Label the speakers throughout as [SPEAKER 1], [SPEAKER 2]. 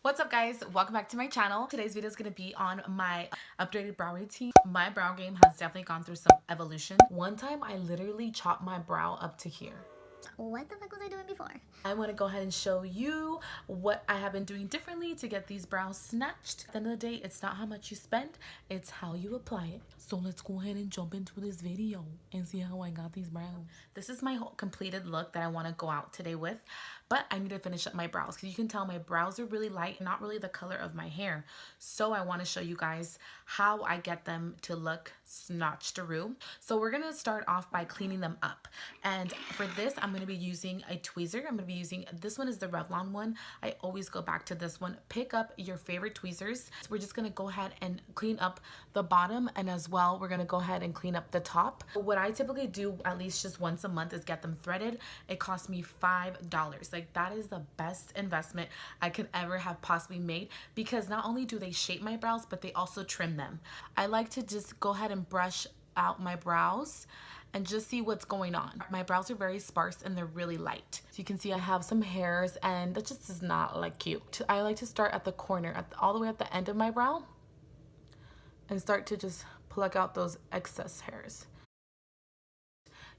[SPEAKER 1] What's up guys, welcome back to my channel. Today's video is going to be on my updated brow routine. My brow game has definitely gone through some evolution. One time I literally chopped my brow up to here.
[SPEAKER 2] What the fuck was I doing before?
[SPEAKER 1] I want to go ahead and show you what I have been doing differently to get these brows snatched. At the end of the day, it's not how much you spend, it's how you apply it. So let's go ahead and jump into this video and see how I got these brows. This is my whole completed look that I want to go out today with, but I need to finish up my brows because you can tell my brows are really light, not really the color of my hair. So I want to show you guys how I get them to look snatched-a-roo. So we're going to start off by cleaning them up. And for this, I'm going to be using a tweezer. I'm going to be using, this one is the Revlon one. I always go back to this one. Pick up your favorite tweezers. So we're just going to go ahead and clean up the bottom, and as well, we're going to go ahead and clean up the top. What I typically do at least just once a month is get them threaded. It cost me $5. Like, that is the best investment I could ever have possibly made, because not only do they shape my brows, but they also trim them. I like to just go ahead and brush out my brows and just see what's going on. My brows are very sparse and they're really light. So you can see I have some hairs, and that just is not like cute. I like to start at the corner, all the way at the end of my brow, and start to just pluck out those excess hairs.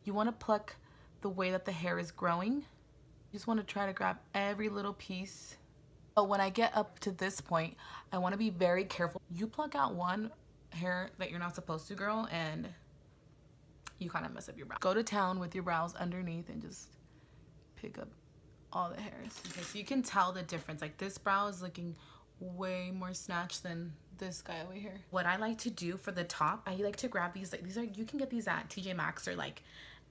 [SPEAKER 1] You want to pluck the way that the hair is growing. You just want to try to grab every little piece. But when I get up to this point, I want to be very careful. You pluck out one hair that you're not supposed to, girl, and you kind of mess up your brow. Go to town with your brows underneath and just pick up all the hairs. Okay, so you can tell the difference. Like, this brow is looking way more snatched than this guy over here. What I like to do for the top, I like to grab these. Like, these are, you can get these at TJ Maxx or like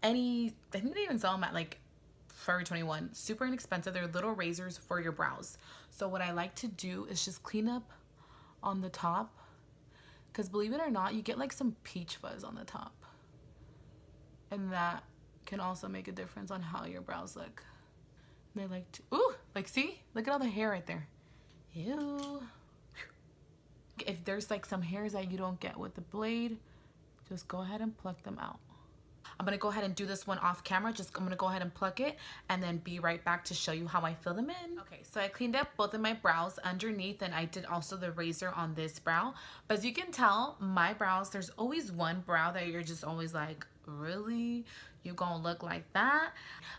[SPEAKER 1] any, I think they even sell them at like Forever 21. Super inexpensive. They're little razors for your brows. So what I like to do is just clean up on the top, because believe it or not, you get like some peach fuzz on the top, and that can also make a difference on how your brows look. And they like to, ooh, like, see, look at all the hair right there. Ew. If there's like some hairs that you don't get with the blade, just go ahead and pluck them out. I'm gonna go ahead and do this one off camera. I'm gonna go ahead and pluck it and then be right back to show you how I fill them in. Okay, so I cleaned up both of my brows underneath, and I did also the razor on this brow. But as you can tell, my brows, there's always one brow that you're just always like, really? You gonna look like that?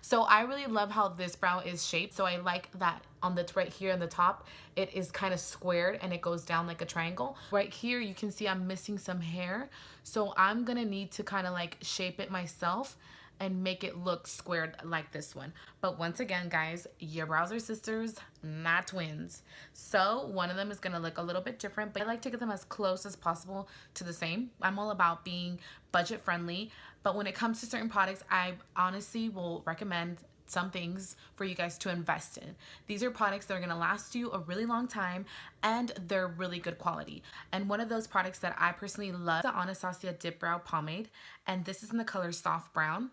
[SPEAKER 1] So I really love how this brow is shaped. So I like that on the right here on the top, it is kind of squared and it goes down like a triangle. Right here, you can see I'm missing some hair. So I'm gonna need to kind of like shape it myself and make it look squared like this one. But once again, guys, your brows are sisters, not twins. So one of them is gonna look a little bit different, but I like to get them as close as possible to the same. I'm all about being budget friendly, but when it comes to certain products, I honestly will recommend some things for you guys to invest in. These are products that are gonna last you a really long time, and they're really good quality. And one of those products that I personally love, the Anastasia Dip Brow Pomade, and this is in the color Soft Brown.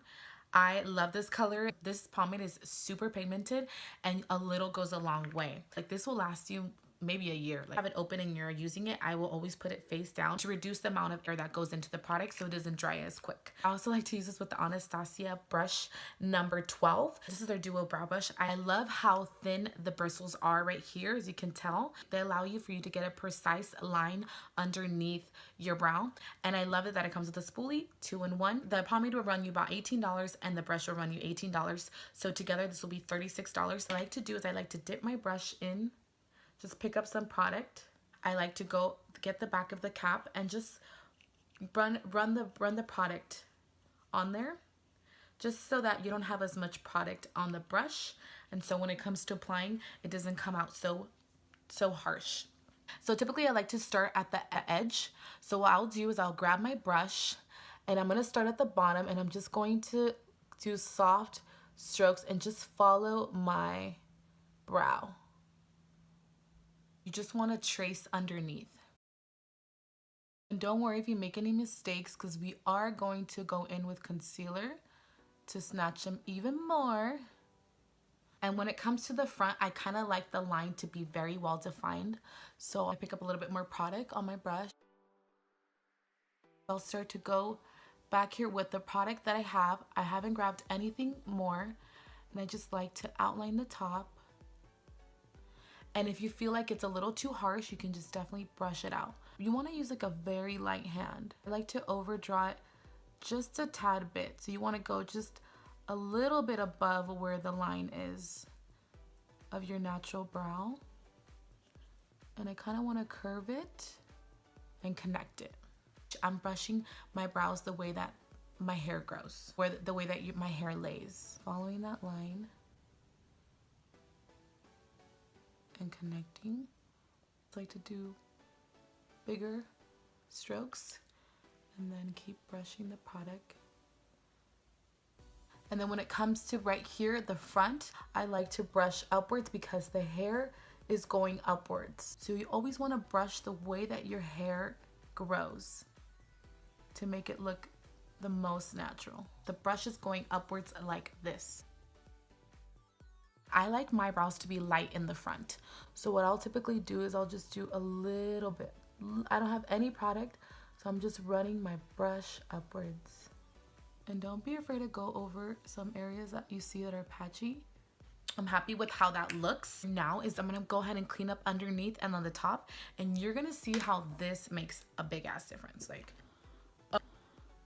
[SPEAKER 1] I love this color. This pomade is super pigmented, and a little goes a long way. Like, this will last you maybe a year. Like, have it open and you're using it, I will always put it face down to reduce the amount of air that goes into the product so it doesn't dry as quick. I also like to use this with the Anastasia brush number 12. This is their duo brow brush. I love how thin the bristles are right here. As you can tell, they allow you for you to get a precise line underneath your brow, and I love it that it comes with a spoolie, 2-in-1. The pomade will run you about $18 and the brush will run you $18, so together this will be $36. What I like to do is I like to dip my brush in, just pick up some product. I like to go get the back of the cap and just run the product on there, just so that you don't have as much product on the brush, and so when it comes to applying, it doesn't come out so harsh. So typically I like to start at the edge. So what I'll do is I'll grab my brush, and I'm gonna start at the bottom, and I'm just going to do soft strokes and just follow my brow. You just want to trace underneath. And don't worry if you make any mistakes, because we are going to go in with concealer to snatch them even more. And when it comes to the front, I kind of like the line to be very well defined. So I pick up a little bit more product on my brush. I'll start to go back here with the product that I have. I haven't grabbed anything more, and I just like to outline the top. And if you feel like it's a little too harsh, you can just definitely brush it out. You want to use like a very light hand. I like to overdraw it just a tad bit. So you want to go just a little bit above where the line is of your natural brow. And I kind of want to curve it and connect it. I'm brushing my brows the way that my hair grows, or the way that my hair lays. Following that line and connecting. I like to do bigger strokes and then keep brushing the product. And then when it comes to right here, the front, I like to brush upwards because the hair is going upwards. So you always want to brush the way that your hair grows to make it look the most natural. The brush is going upwards like this. I like my brows to be light in the front. So what I'll typically do is I'll just do a little bit. I don't have any product, so I'm just running my brush upwards. And don't be afraid to go over some areas that you see that are patchy. I'm happy with how that looks. Now is I'm gonna go ahead and clean up underneath and on the top, and you're gonna see how this makes a big ass difference. Like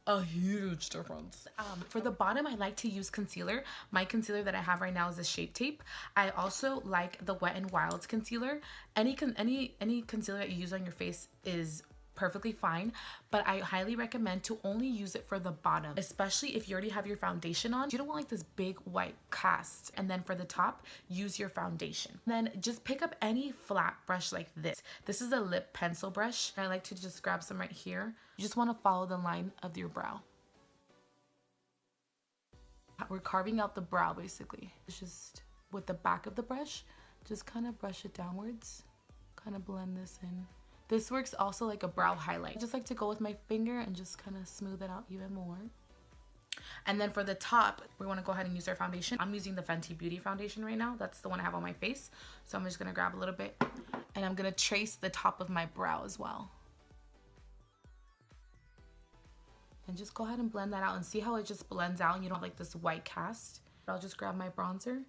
[SPEAKER 1] a huge difference. For the bottom, I like to use concealer. My concealer that I have right now is a Shape Tape. I also like the Wet n Wild concealer. Any concealer that you use on your face is perfectly fine, but I highly recommend to only use it for the bottom, especially if you already have your foundation on. You don't want like this big white cast. And then for the top, use your foundation. Then just pick up any flat brush like this. This is a lip pencil brush. I like to just grab some right here. You just want to follow the line of your brow. We're carving out the brow basically. It's just with the back of the brush, just kind of brush it downwards, kind of blend this in. This works also like a brow highlight. I just like to go with my finger and just kind of smooth it out even more. And then for the top, we want to go ahead and use our foundation. I'm using the Fenty Beauty foundation right now. That's the one I have on my face. So I'm just going to grab a little bit and I'm going to trace the top of my brow as well. And just go ahead and blend that out and see how it just blends out and you don't have like this white cast. I'll just grab my bronzer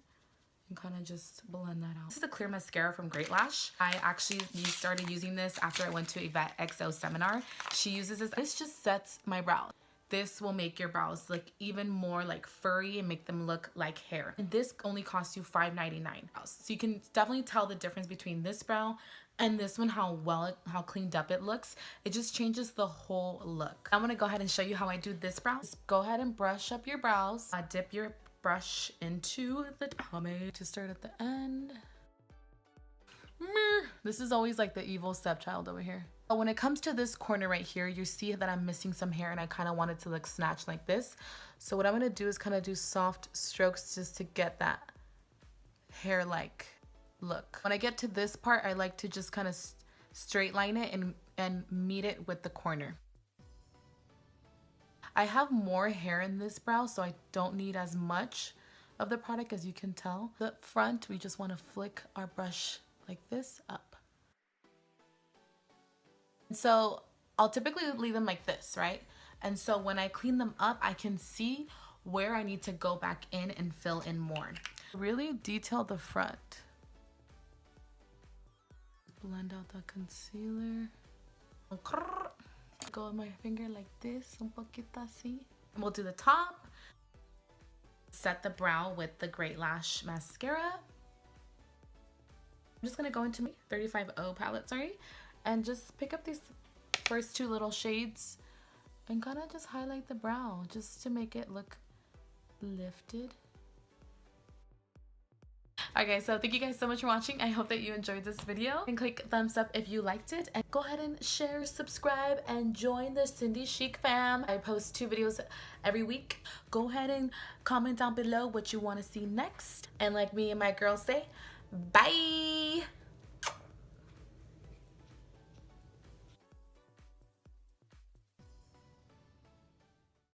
[SPEAKER 1] and kind of just blend that out. This is a clear mascara from Great Lash. I actually started using this after I went to Yvette XO seminar. She uses this. This just sets my brows. This will make your brows look even more like furry and make them look like hair. And this only costs you $5.99. So you can definitely tell the difference between this brow and this one, how cleaned up it looks. It just changes the whole look. I'm gonna go ahead and show you how I do this brow. Just go ahead and brush up your brows. Dip your brush into the pomade to start at the end. This is always like the evil stepchild over here. But when it comes to this corner right here, you see that I'm missing some hair and I kind of want it to look snatched like this. So what I'm going to do is kind of do soft strokes just to get that hair-like look. When I get to this part, I like to just kind of straight line it and meet it with the corner. I have more hair in this brow, so I don't need as much of the product as you can tell. The front, we just want to flick our brush like this up. And so I'll typically leave them like this, right? And so when I clean them up, I can see where I need to go back in and fill in more. Really detail the front. Blend out the concealer. Go with my finger like this, un poquito así. And we'll do the top. Set the brow with the Great Lash mascara. I'm just gonna go into my 35O palette, and just pick up these first two little shades and kind of just highlight the brow just to make it look lifted. Okay, so thank you guys so much for watching. I hope that you enjoyed this video, and click thumbs up if you liked it, and go ahead and share, subscribe, and join the CindyChic fam. I post 2 videos every week. Go ahead and comment down below what you want to see next, and like me and my girls say, bye.